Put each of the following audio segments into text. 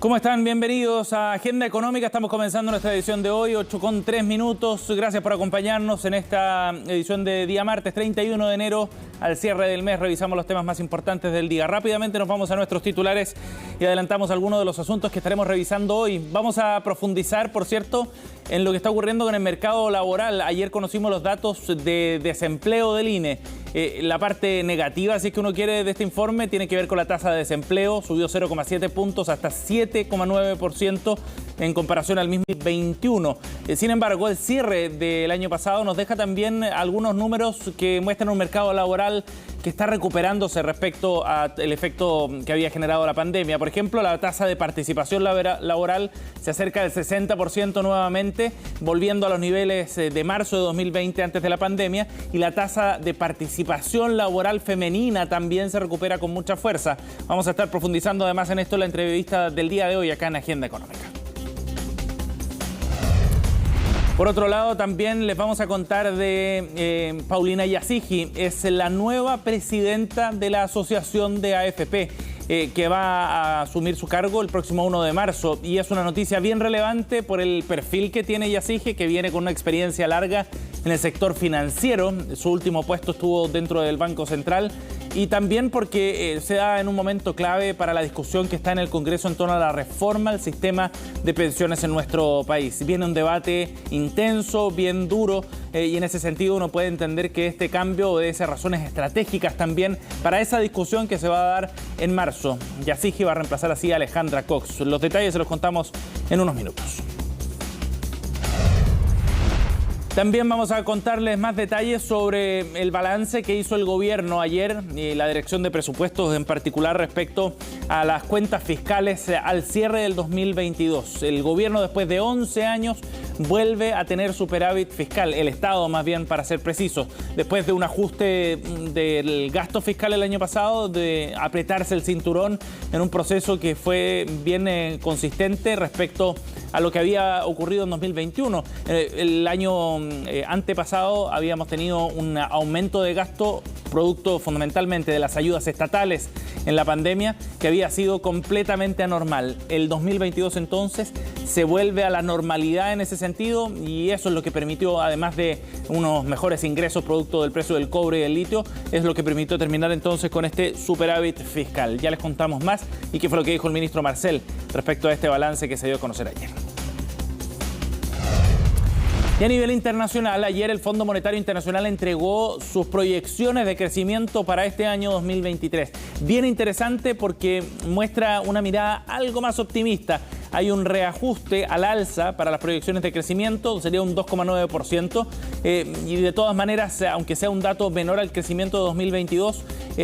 ¿Cómo están? Bienvenidos a Agenda Económica. Estamos comenzando nuestra edición de hoy, 8:03. Gracias por acompañarnos en esta edición de día martes 31 de enero. Al cierre del mes revisamos los temas más importantes del día. Rápidamente nos vamos a nuestros titulares y adelantamos algunos de los asuntos que estaremos revisando hoy. Vamos a profundizar, por cierto, en lo que está ocurriendo con el mercado laboral. Ayer conocimos los datos de desempleo del INE. La parte negativa, si es que uno quiere, de este informe tiene que ver con la tasa de desempleo. Subió 0,7 puntos hasta 7,9% en comparación al mismo 21. Sin embargo, el cierre del año pasado nos deja también algunos números que muestran un mercado laboral que está recuperándose respecto al efecto que había generado la pandemia. Por ejemplo, la tasa de participación laboral se acerca del 60% nuevamente, volviendo a los niveles de marzo de 2020 antes de la pandemia, y la tasa de participación laboral femenina también se recupera con mucha fuerza. Vamos a estar profundizando además en esto en la entrevista del día de hoy acá en Agenda Económica. Por otro lado, también les vamos a contar de Paulina Yasigi. Es la nueva presidenta de la Asociación de AFP, que va a asumir su cargo el próximo 1 de marzo. Y es una noticia bien relevante por el perfil que tiene Yasigi, que viene con una experiencia larga en el sector financiero. Su último puesto estuvo dentro del Banco Central. Y también porque se da en un momento clave para la discusión que está en el Congreso en torno a la reforma al sistema de pensiones en nuestro país. Viene un debate intenso, bien duro, y en ese sentido uno puede entender que este cambio obedece razones estratégicas también para esa discusión que se va a dar en marzo. Yasigi va a reemplazar así a Alejandra Cox. Los detalles se los contamos en unos minutos. También vamos a contarles más detalles sobre el balance que hizo el gobierno ayer y la Dirección de Presupuestos en particular respecto a las cuentas fiscales al cierre del 2022. El gobierno, después de 11 años, vuelve a tener superávit fiscal, el Estado más bien para ser preciso, después de un ajuste del gasto fiscal el año pasado, de apretarse el cinturón en un proceso que fue bien consistente respecto a lo que había ocurrido en 2021. El año antepasado habíamos tenido un aumento de gasto producto fundamentalmente de las ayudas estatales en la pandemia, que había sido completamente anormal. El 2022 entonces se vuelve a la normalidad en ese sentido, y eso es lo que permitió, además de unos mejores ingresos producto del precio del cobre y del litio, es lo que permitió terminar entonces con este superávit fiscal. Ya les contamos más y qué fue lo que dijo el ministro Marcel respecto a este balance que se dio a conocer ayer. Y a nivel internacional, ayer el Fondo Monetario Internacional entregó sus proyecciones de crecimiento para este año 2023. Bien interesante porque muestra una mirada algo más optimista. Hay un reajuste al alza para las proyecciones de crecimiento, sería un 2,9%. Y de todas maneras, aunque sea un dato menor al crecimiento de 2022,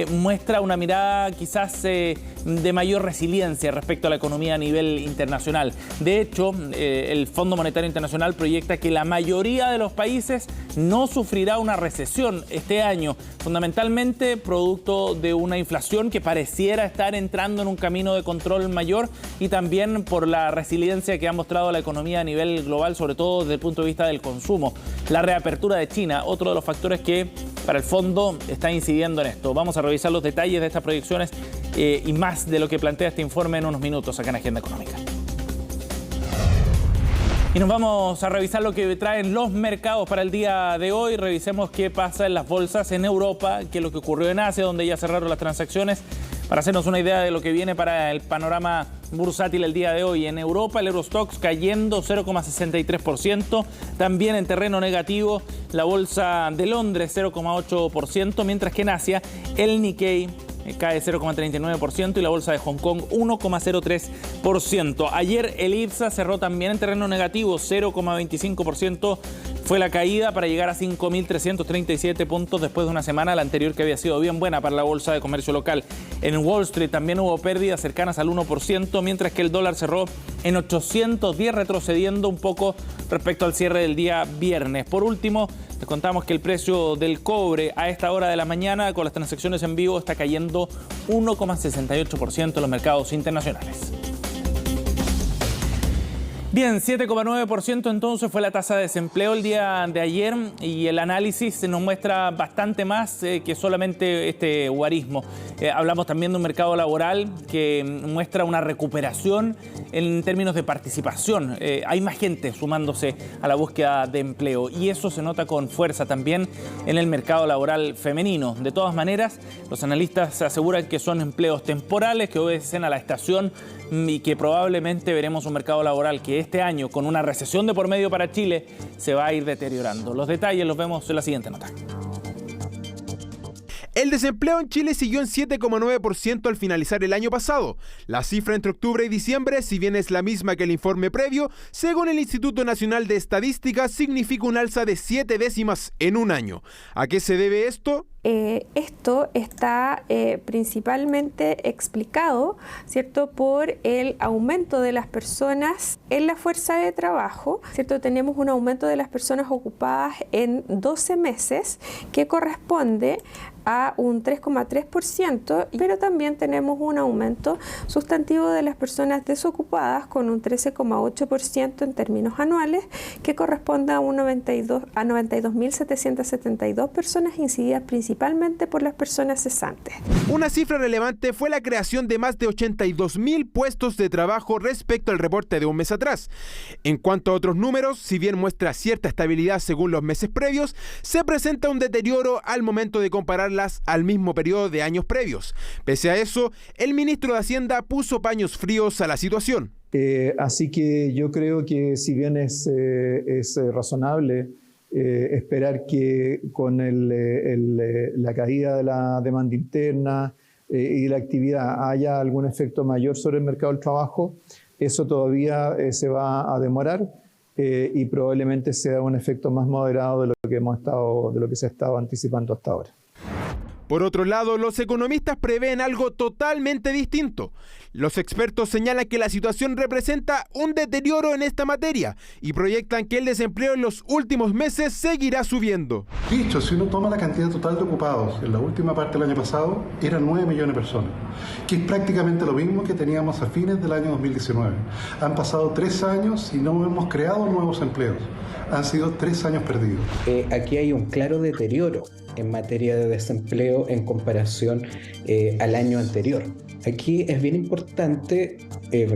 muestra una mirada quizás de mayor resiliencia respecto a la economía a nivel internacional. De hecho, el Fondo Monetario Internacional proyecta que la mayoría de los países no sufrirá una recesión este año, fundamentalmente producto de una inflación que pareciera estar entrando en un camino de control mayor, y también por la resiliencia que ha mostrado la economía a nivel global, sobre todo desde el punto de vista del consumo. La reapertura de China, otro de los factores que para el fondo está incidiendo en esto. Vamos a revisar los detalles de estas proyecciones y más de lo que plantea este informe en unos minutos acá en Agenda Económica. Y nos vamos a revisar lo que traen los mercados para el día de hoy. Revisemos qué pasa en las bolsas en Europa, qué es lo que ocurrió en Asia, donde ya cerraron las transacciones, para hacernos una idea de lo que viene para el panorama bursátil el día de hoy. En Europa, el Eurostoxx cayendo 0,63%. También en terreno negativo, la bolsa de Londres 0,8%, mientras que en Asia, el Nikkei cae 0,39% y la bolsa de Hong Kong 1,03%. Ayer el IPSA cerró también en terreno negativo, 0,25% fue la caída para llegar a 5.337 puntos después de una semana, la anterior que había sido bien buena para la bolsa de comercio local. En Wall Street también hubo pérdidas cercanas al 1%, mientras que el dólar cerró en 810, retrocediendo un poco respecto al cierre del día viernes. Por último, les contamos que el precio del cobre a esta hora de la mañana, con las transacciones en vivo, está cayendo 1,68% en los mercados internacionales. Bien, 7,9% entonces fue la tasa de desempleo el día de ayer y el análisis nos muestra bastante más que solamente este guarismo. Hablamos también de un mercado laboral que muestra una recuperación en términos de participación. Hay más gente sumándose a la búsqueda de empleo y eso se nota con fuerza también en el mercado laboral femenino. De todas maneras, los analistas aseguran que son empleos temporales que obedecen a la estación y que probablemente veremos un mercado laboral que este año, con una recesión de por medio para Chile, se va a ir deteriorando. Los detalles los vemos en la siguiente nota. El desempleo en Chile siguió en 7,9% al finalizar el año pasado. La cifra entre octubre y diciembre, si bien es la misma que el informe previo, según el Instituto Nacional de Estadística, significa un alza de 7 décimas en un año. ¿A qué se debe esto? Esto está principalmente explicado, ¿cierto?, por el aumento de las personas en la fuerza de trabajo, ¿cierto? Tenemos un aumento de las personas ocupadas en 12 meses que corresponde a un 3,3%, pero también tenemos un aumento sustantivo de las personas desocupadas con un 13,8% en términos anuales, que corresponde a 92.772 personas incididas principalmente por las personas cesantes. Una cifra relevante fue la creación de más de 82.000 puestos de trabajo respecto al reporte de un mes atrás. En cuanto a otros números, si bien muestra cierta estabilidad según los meses previos, se presenta un deterioro al momento de compararlas al mismo periodo de años previos. Pese a eso, el ministro de Hacienda puso paños fríos a la situación. Así que yo creo que si bien es razonable esperar que con la caída de la demanda interna y la actividad haya algún efecto mayor sobre el mercado del trabajo, eso todavía se va a demorar y probablemente sea un efecto más moderado de lo que se ha estado anticipando hasta ahora. Por otro lado, los economistas prevén algo totalmente distinto. Los expertos señalan que la situación representa un deterioro en esta materia y proyectan que el desempleo en los últimos meses seguirá subiendo. Dicho, si uno toma la cantidad total de ocupados en la última parte del año pasado, eran 9 millones de personas, que es prácticamente lo mismo que teníamos a fines del año 2019. Han pasado 3 años y no hemos creado nuevos empleos. Han sido 3 años perdidos. Aquí hay un claro deterioro en materia de desempleo en comparación al año anterior. Aquí es bien importante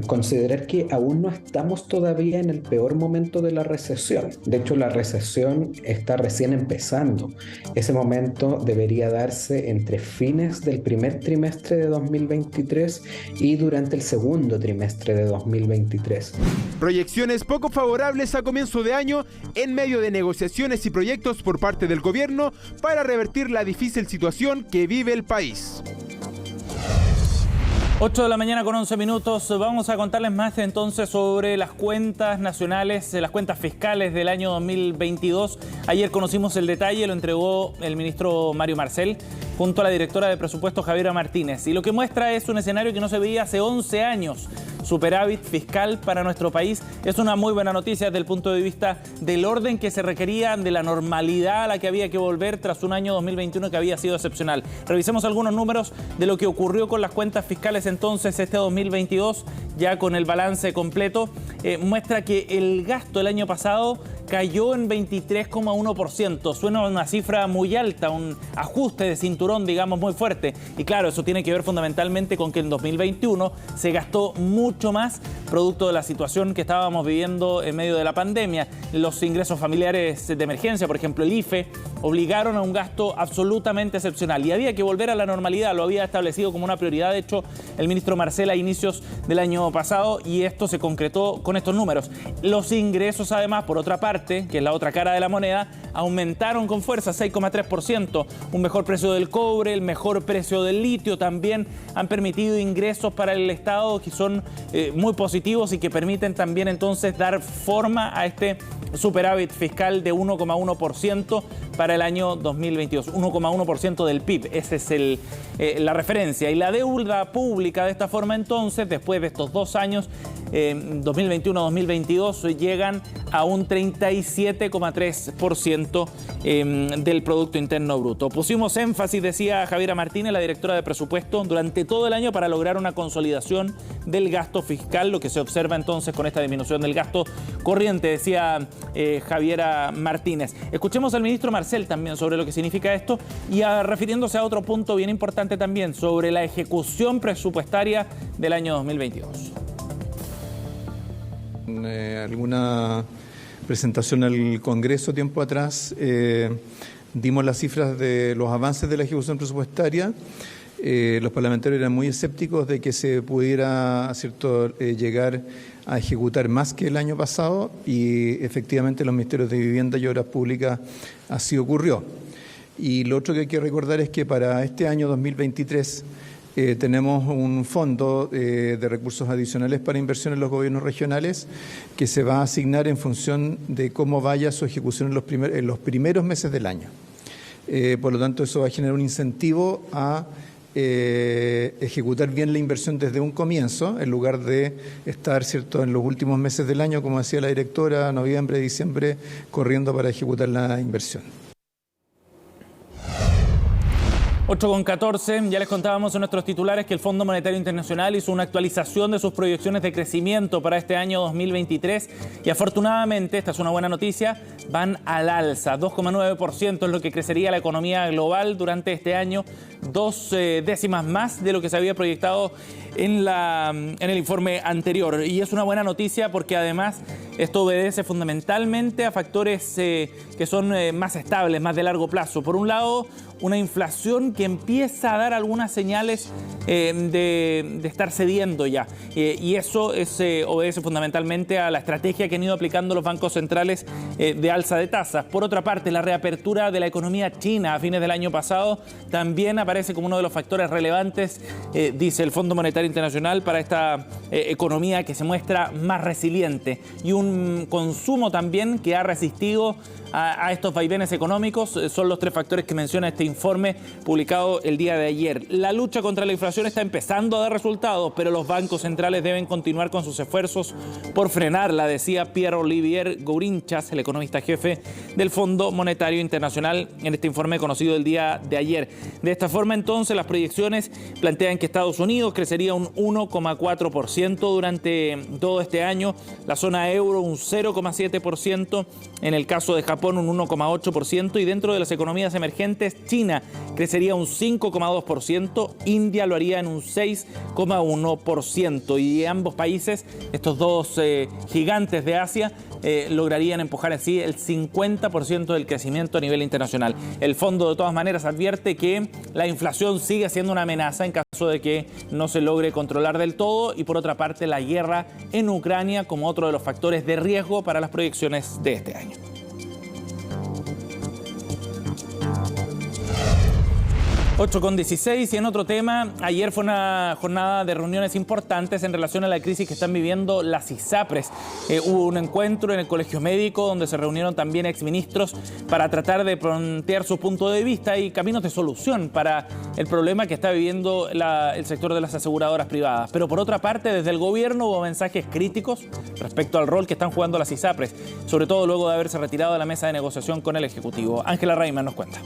considerar que aún no estamos todavía en el peor momento de la recesión. De hecho, la recesión está recién empezando. Ese momento debería darse entre fines del primer trimestre de 2023 y durante el segundo trimestre de 2023. Proyecciones poco favorables a comienzo de año en medio de negociaciones y proyectos por parte del gobierno para revertir la difícil situación que vive el país. 8 de la mañana con 11 minutos. Vamos a contarles más entonces sobre las cuentas nacionales, las cuentas fiscales del año 2022. Ayer conocimos el detalle, lo entregó el ministro Mario Marcel junto a la directora de presupuestos Javiera Martínez. Y lo que muestra es un escenario que no se veía hace 11 años. Superávit fiscal para nuestro país es una muy buena noticia desde el punto de vista del orden que se requería, de la normalidad a la que había que volver tras un año 2021 que había sido excepcional. Revisemos algunos números de lo que ocurrió con las cuentas fiscales entonces este 2022, ya con el balance completo. Muestra que el gasto el año pasado cayó en 23,1%. Suena una cifra muy alta, un ajuste de cinturón, digamos, muy fuerte. Y claro, eso tiene que ver fundamentalmente con que en 2021 se gastó mucho más producto de la situación que estábamos viviendo en medio de la pandemia. Los ingresos familiares de emergencia, por ejemplo el IFE, obligaron a un gasto absolutamente excepcional y había que volver a la normalidad, lo había establecido como una prioridad, de hecho, el ministro Marcel a inicios del año pasado, y esto se concretó con estos números. Los ingresos, además, por otra parte, que es la otra cara de la moneda, aumentaron con fuerza, 6,3%. Un mejor precio del cobre, el mejor precio del litio también han permitido ingresos para el Estado que son muy positivos y que permiten también entonces dar forma a este superávit fiscal de 1,1% para el año 2022, 1,1% del PIB, esa es la referencia. Y la deuda pública de esta forma entonces, después de estos 2 años, 2021-2022, llegan a un 30 37,3% del Producto Interno Bruto. Pusimos énfasis, decía Javiera Martínez, la directora de presupuesto, durante todo el año para lograr una consolidación del gasto fiscal, lo que se observa entonces con esta disminución del gasto corriente, decía Javiera Martínez. Escuchemos al ministro Marcel también sobre lo que significa esto y refiriéndose a otro punto bien importante también, sobre la ejecución presupuestaria del año 2022. Alguna presentación al Congreso tiempo atrás, dimos las cifras de los avances de la ejecución presupuestaria. Los parlamentarios eran muy escépticos de que se pudiera, ¿cierto?, llegar a ejecutar más que el año pasado, y efectivamente los ministerios de Vivienda y Obras Públicas así ocurrió. Y lo otro que hay que recordar es que para este año 2023 tenemos un fondo de recursos adicionales para inversión en los gobiernos regionales que se va a asignar en función de cómo vaya su ejecución en los primeros meses del año. Por lo tanto, eso va a generar un incentivo a ejecutar bien la inversión desde un comienzo, en lugar de estar, ¿cierto?, en los últimos meses del año, como decía la directora, noviembre, diciembre, corriendo para ejecutar la inversión. 8,14, ya les contábamos en nuestros titulares que el Fondo Monetario Internacional hizo una actualización de sus proyecciones de crecimiento para este año 2023 y afortunadamente, esta es una buena noticia, van al alza. 2,9% es lo que crecería la economía global durante este año, 2 décimas más de lo que se había proyectado en el informe anterior. Y es una buena noticia porque además esto obedece fundamentalmente a factores que son más estables, más de largo plazo. Por un lado, una inflación que empieza a dar algunas señales de estar cediendo ya. Y eso obedece fundamentalmente a la estrategia que han ido aplicando los bancos centrales de alza de tasas. Por otra parte, la reapertura de la economía china a fines del año pasado también aparece como uno de los factores relevantes, dice el Fondo Monetario Internacional, para esta economía que se muestra más resiliente. Y un consumo también que ha resistido a estos vaivenes económicos. Son los 3 factores que menciona este informe publicado el día de ayer. La lucha contra la inflación está empezando a dar resultados, pero los bancos centrales deben continuar con sus esfuerzos por frenarla, decía Pierre-Olivier Gourinchas, el economista jefe del Fondo Monetario Internacional, en este informe conocido el día de ayer. De esta forma, entonces, las proyecciones plantean que Estados Unidos crecería un 1,4% durante todo este año, la zona euro un 0,7%, en el caso de Japón un 1,8%, y dentro de las economías emergentes, China crecería un 5,2%, India lo haría en un 6,1%, y ambos países, estos dos gigantes de Asia, lograrían empujar en sí el 50% del crecimiento a nivel internacional. El fondo, de todas maneras, advierte que la inflación sigue siendo una amenaza en caso de que no se logre controlar del todo, y por otra parte, la guerra en Ucrania como otro de los factores de riesgo para las proyecciones de este año. 8,16, y en otro tema, ayer fue una jornada de reuniones importantes en relación a la crisis que están viviendo las ISAPRES. Hubo un encuentro en el Colegio Médico donde se reunieron también exministros para tratar de plantear su punto de vista y caminos de solución para el problema que está viviendo el sector de las aseguradoras privadas. Pero por otra parte, desde el gobierno hubo mensajes críticos respecto al rol que están jugando las ISAPRES, sobre todo luego de haberse retirado de la mesa de negociación con el Ejecutivo. Ángela Rayman nos cuenta.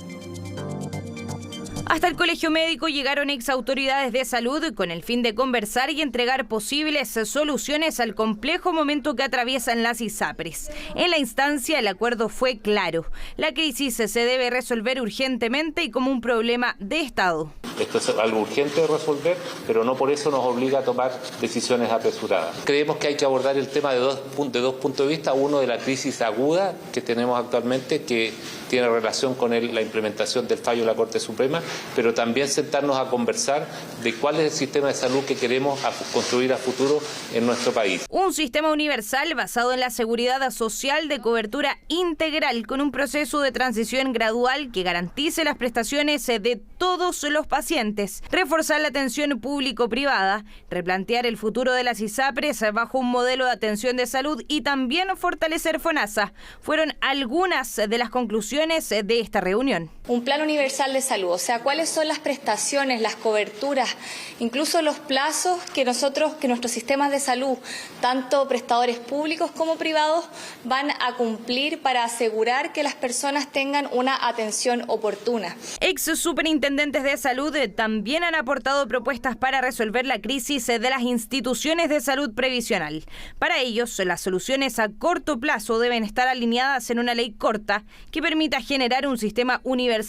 Hasta el Colegio Médico llegaron exautoridades de salud con el fin de conversar y entregar posibles soluciones al complejo momento que atraviesan las ISAPRES. En la instancia, el acuerdo fue claro. La crisis se debe resolver urgentemente y como un problema de Estado. Esto es algo urgente de resolver, pero no por eso nos obliga a tomar decisiones apresuradas. Creemos que hay que abordar el tema de dos puntos de vista. Uno, de la crisis aguda que tenemos actualmente, que tiene relación con la implementación del fallo de la Corte Suprema, pero también sentarnos a conversar de cuál es el sistema de salud que queremos construir a futuro en nuestro país. Un sistema universal basado en la seguridad social de cobertura integral, con un proceso de transición gradual que garantice las prestaciones de todos los pacientes. Reforzar la atención público-privada, replantear el futuro de las ISAPRES bajo un modelo de atención de salud y también fortalecer FONASA. Fueron algunas de las conclusiones conclusiones de esta reunión. Un plan universal de salud, o sea, cuáles son las prestaciones, las coberturas, incluso los plazos que nuestros sistemas de salud, tanto prestadores públicos como privados, van a cumplir para asegurar que las personas tengan una atención oportuna. Ex superintendentes de salud también han aportado propuestas para resolver la crisis de las instituciones de salud previsional. Para ellos, las soluciones a corto plazo deben estar alineadas en una ley corta que permita generar un sistema universal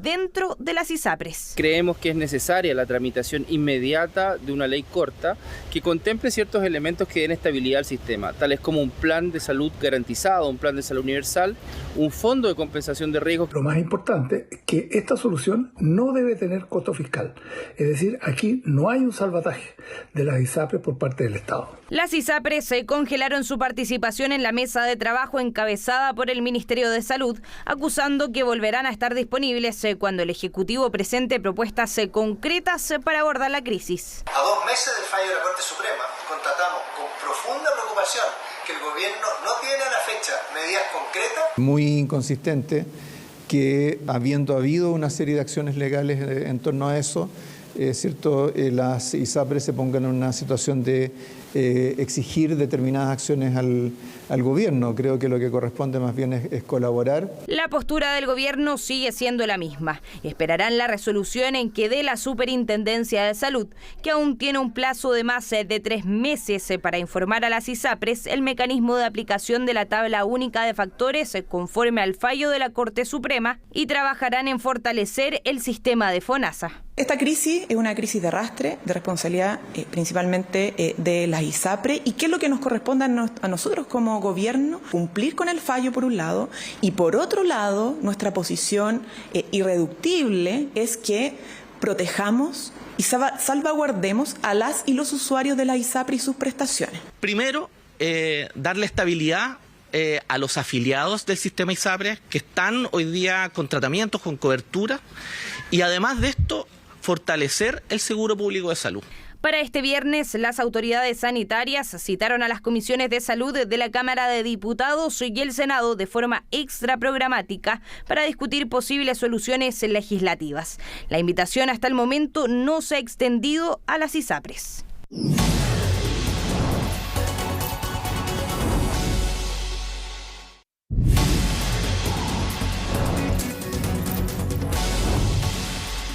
dentro de las ISAPRES. Creemos que es necesaria la tramitación inmediata de una ley corta que contemple ciertos elementos que den estabilidad al sistema, tales como un plan de salud garantizado, un plan de salud universal, un fondo de compensación de riesgos. Lo más importante es que esta solución no debe tener costo fiscal. Es decir, aquí no hay un salvataje de las ISAPRES por parte del Estado. Las ISAPRES congelaron su participación en la mesa de trabajo encabezada por el Ministerio de Salud, acusando que volverán a estar disponibles cuando el Ejecutivo presente propuestas concretas para abordar la crisis. A 2 meses del fallo de la Corte Suprema, constatamos con profunda preocupación que el gobierno no tiene a la fecha medidas concretas. Muy inconsistente que, habiendo habido una serie de acciones legales en torno a eso, ¿cierto? Las ISAPRES se pongan en una situación de exigir determinadas acciones al gobierno. Creo que lo que corresponde más bien es colaborar. La postura del gobierno sigue siendo la misma. Esperarán la resolución en que dé la Superintendencia de Salud, que aún tiene un plazo de más de 3 meses para informar a las ISAPRES el mecanismo de aplicación de la tabla única de factores conforme al fallo de la Corte Suprema, y trabajarán en fortalecer el sistema de FONASA. Esta crisis es una crisis de arrastre, de responsabilidad principalmente de las ISAPRES. ¿Y qué es lo que nos corresponde a nosotros como gobierno? Cumplir con el fallo por un lado, y por otro lado nuestra posición irreductible es que protejamos y salvaguardemos a las y los usuarios de la ISAPRES y sus prestaciones. Primero, darle estabilidad a los afiliados del sistema ISAPRES que están hoy día con tratamientos, con cobertura, y además de esto, fortalecer el seguro público de salud. Para este viernes, las autoridades sanitarias citaron a las comisiones de salud de la Cámara de Diputados y el Senado de forma extraprogramática para discutir posibles soluciones legislativas. La invitación hasta el momento no se ha extendido a las ISAPRES.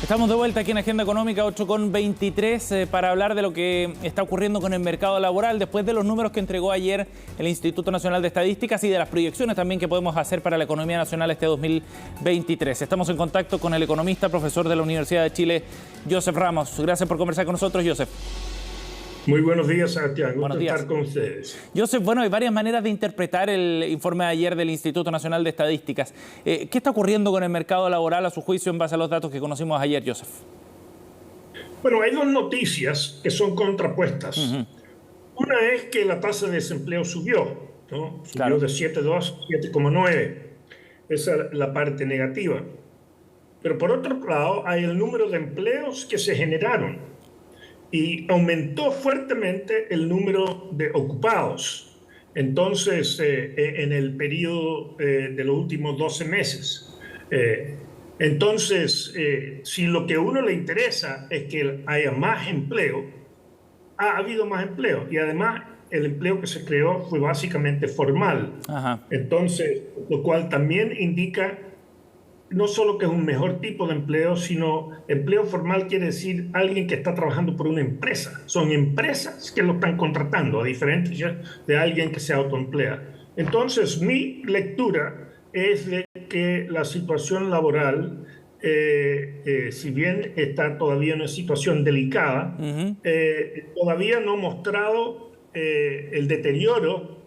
Estamos de vuelta aquí en Agenda Económica 8:23 para hablar de lo que está ocurriendo con el mercado laboral después de los números que entregó ayer el Instituto Nacional de Estadísticas y de las proyecciones también que podemos hacer para la economía nacional este 2023. Estamos en contacto con el economista, profesor de la Universidad de Chile, Joseph Ramos. Gracias por conversar con nosotros, Joseph. Muy buenos días, Santiago. Buenos días. Estar con ustedes. Joseph, bueno, hay varias maneras de interpretar el informe de ayer del Instituto Nacional de Estadísticas. ¿Qué está ocurriendo con el mercado laboral a su juicio en base a los datos que conocimos ayer, Joseph? Bueno, hay dos noticias que son contrapuestas. Una es que la tasa de desempleo subió, ¿no? Subió de 7,2 a 7,9. Esa es la parte negativa. Pero por otro lado, hay el número de empleos que se generaron. Y aumentó fuertemente el número de ocupados. Entonces, en el periodo de los últimos 12 meses. Entonces, si lo que a uno le interesa es que haya más empleo, ha habido más empleo. Y además, el empleo que se creó fue básicamente formal. Entonces, lo cual también indica no solo que es un mejor tipo de empleo, sino empleo formal quiere decir alguien que está trabajando por una empresa. Son empresas que lo están contratando, a diferencia de alguien que se autoemplea. Entonces, mi lectura es de que la situación laboral, si bien está todavía en una situación delicada, todavía no ha mostrado el deterioro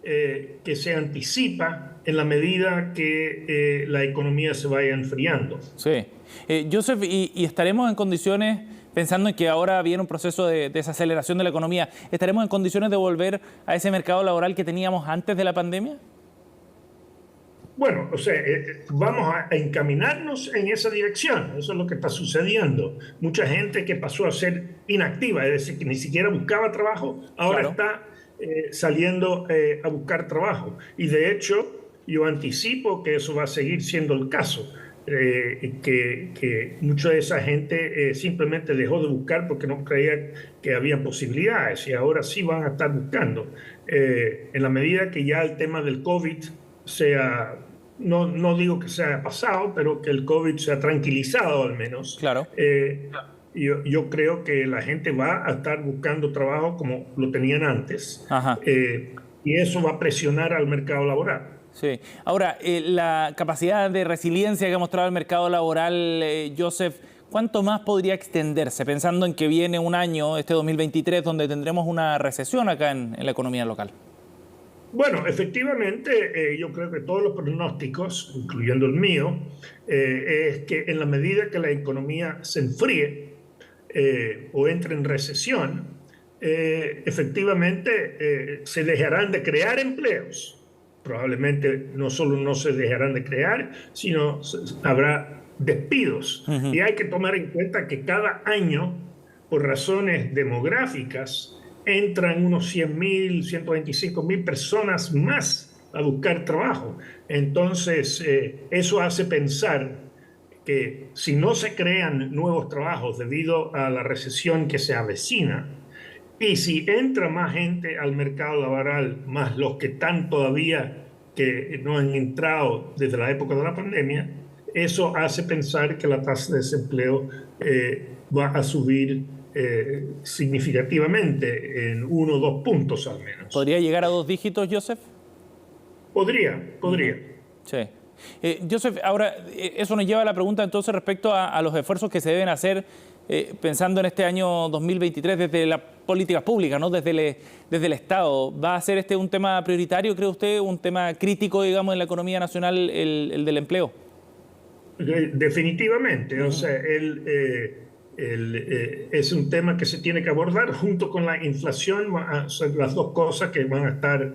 que se anticipa en la medida que la economía se vaya enfriando. Sí. Joseph, ¿y estaremos en condiciones, pensando en que ahora viene un proceso de desaceleración de la economía, estaremos en condiciones de volver a ese mercado laboral que teníamos antes de la pandemia? Bueno, o sea, vamos a encaminarnos en esa dirección. Eso es lo que está sucediendo. Mucha gente que pasó a ser inactiva, es decir, que ni siquiera buscaba trabajo, ahora está saliendo a buscar trabajo. Y de hecho, yo anticipo que eso va a seguir siendo el caso. Que mucha de esa gente simplemente dejó de buscar porque no creía que había posibilidades, y ahora sí van a estar buscando. En la medida que ya el tema del COVID sea, no digo que se haya pasado, pero que el COVID se ha tranquilizado al menos. Claro. Yo creo que la gente va a estar buscando trabajo como lo tenían antes. Y eso va a presionar al mercado laboral. Sí. Ahora, la capacidad de resiliencia que ha mostrado el mercado laboral, Joseph, ¿cuánto más podría extenderse? Pensando en que viene un año, este 2023, donde tendremos una recesión acá en la economía local. Bueno, efectivamente, yo creo que todos los pronósticos, incluyendo el mío, es que en la medida que la economía se enfríe o entre en recesión, efectivamente se dejarán de crear empleos. Probablemente no solo no se dejarán de crear, sino habrá despidos. Y hay que tomar en cuenta que cada año, por razones demográficas, entran unos 100.000, 125.000 personas más a buscar trabajo. Entonces, eso hace pensar que si no se crean nuevos trabajos debido a la recesión que se avecina, y si entra más gente al mercado laboral, más los que están todavía que no han entrado desde la época de la pandemia, eso hace pensar que la tasa de desempleo va a subir significativamente en 1 o 2 puntos al menos. ¿Podría llegar a 2 dígitos, Joseph? Podría. Sí. Joseph, ahora, eso nos lleva a la pregunta entonces respecto a los esfuerzos que se deben hacer pensando en este año 2023 desde las políticas públicas, ¿no? Desde el Estado. ¿Va a ser este un tema prioritario, cree usted, un tema crítico, digamos, en la economía nacional, el del empleo? Definitivamente. O sea, es un tema que se tiene que abordar junto con la inflación. Son las dos cosas que van a estar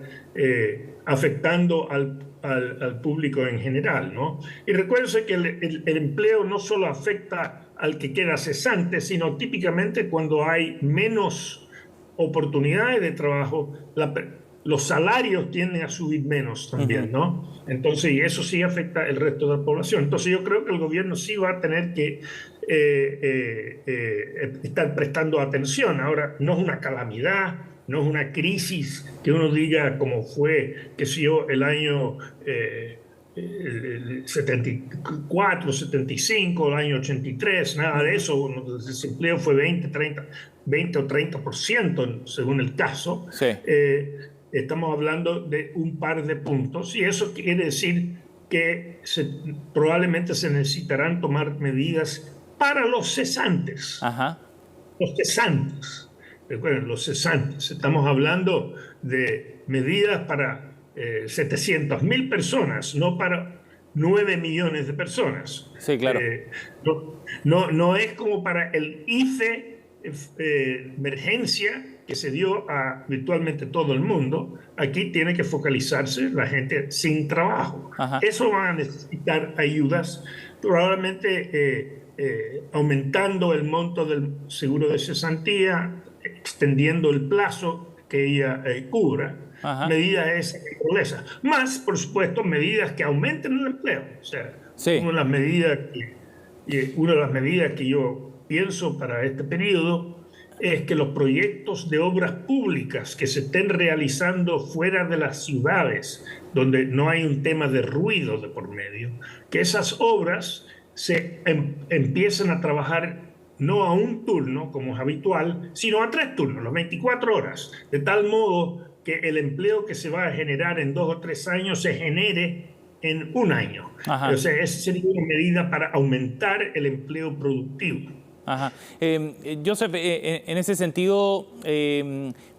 afectando al público en general, ¿no? Y recuérdense que el empleo no solo afecta al que queda cesante, sino típicamente cuando hay menos oportunidades de trabajo, los salarios tienden a subir menos también, ¿no? Entonces, y eso sí afecta el resto de la población. Entonces, yo creo que el gobierno sí va a tener que estar prestando atención. Ahora, no es una calamidad, no es una crisis que uno diga como fue, qué sé yo, el año 74, 75, el año 83, nada de eso. El desempleo fue 20 o 30% según el caso. Sí. Estamos hablando de un par de puntos, y eso quiere decir que probablemente se necesitarán tomar medidas para los cesantes. Los cesantes. Recuerden, los cesantes. Estamos hablando de medidas para 700.000 personas, no para 9 millones de personas. Sí, claro. No es como para el IFE emergencia que se dio a virtualmente todo el mundo. Aquí tiene que focalizarse la gente sin trabajo. Eso van a necesitar ayudas, probablemente aumentando el monto del seguro de cesantía, extendiendo el plazo que ella cubra. Medidas de esa naturaleza. Más, por supuesto, medidas que aumenten el empleo. O sea, una de las medidas que yo pienso para este periodo es que los proyectos de obras públicas que se estén realizando fuera de las ciudades, donde no hay un tema de ruido de por medio, que esas obras se empiecen a trabajar no a un turno, como es habitual, sino a 3 turnos, las 24 horas, de tal modo que el empleo que se va a generar en 2 o 3 años se genere en 1 año. O sea, esa sería una medida para aumentar el empleo productivo. Joseph, en ese sentido,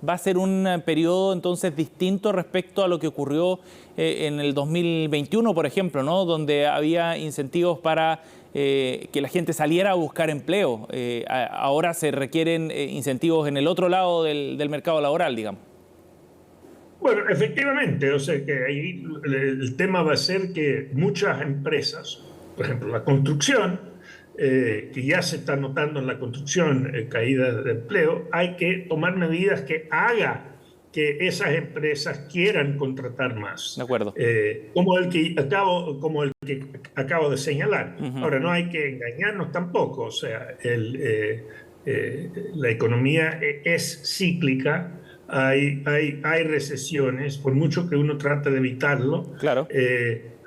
¿va a ser un periodo entonces distinto respecto a lo que ocurrió en el 2021, por ejemplo, ¿no? Donde había incentivos para que la gente saliera a buscar empleo? Ahora se requieren incentivos en el otro lado del mercado laboral, digamos. Bueno, efectivamente, o sea que ahí el tema va a ser que muchas empresas, por ejemplo la construcción, que ya se está notando en la construcción caída de empleo, hay que tomar medidas que haga que esas empresas quieran contratar más. De acuerdo. Como el que acabo de señalar. Ahora, no hay que engañarnos tampoco. O sea, la economía es cíclica. Hay recesiones, por mucho que uno trate de evitarlo. Claro.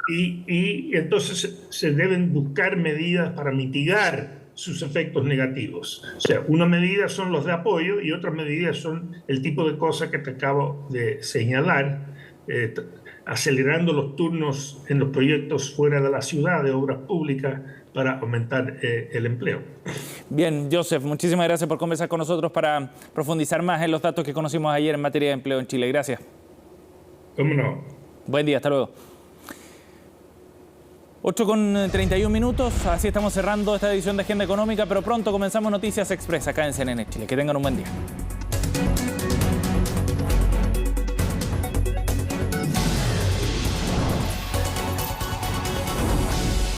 Y entonces se deben buscar medidas para mitigar sus efectos negativos. O sea, una medida son los de apoyo y otras medidas son el tipo de cosas que te acabo de señalar, acelerando los turnos en los proyectos fuera de la ciudad de obras públicas para aumentar el empleo. Bien, Joseph, muchísimas gracias por conversar con nosotros para profundizar más en los datos que conocimos ayer en materia de empleo en Chile. Gracias. ¿Cómo no? Buen día, hasta luego. 8:31, así estamos cerrando esta edición de Agenda Económica, pero pronto comenzamos Noticias Express acá en CNN Chile. Que tengan un buen día.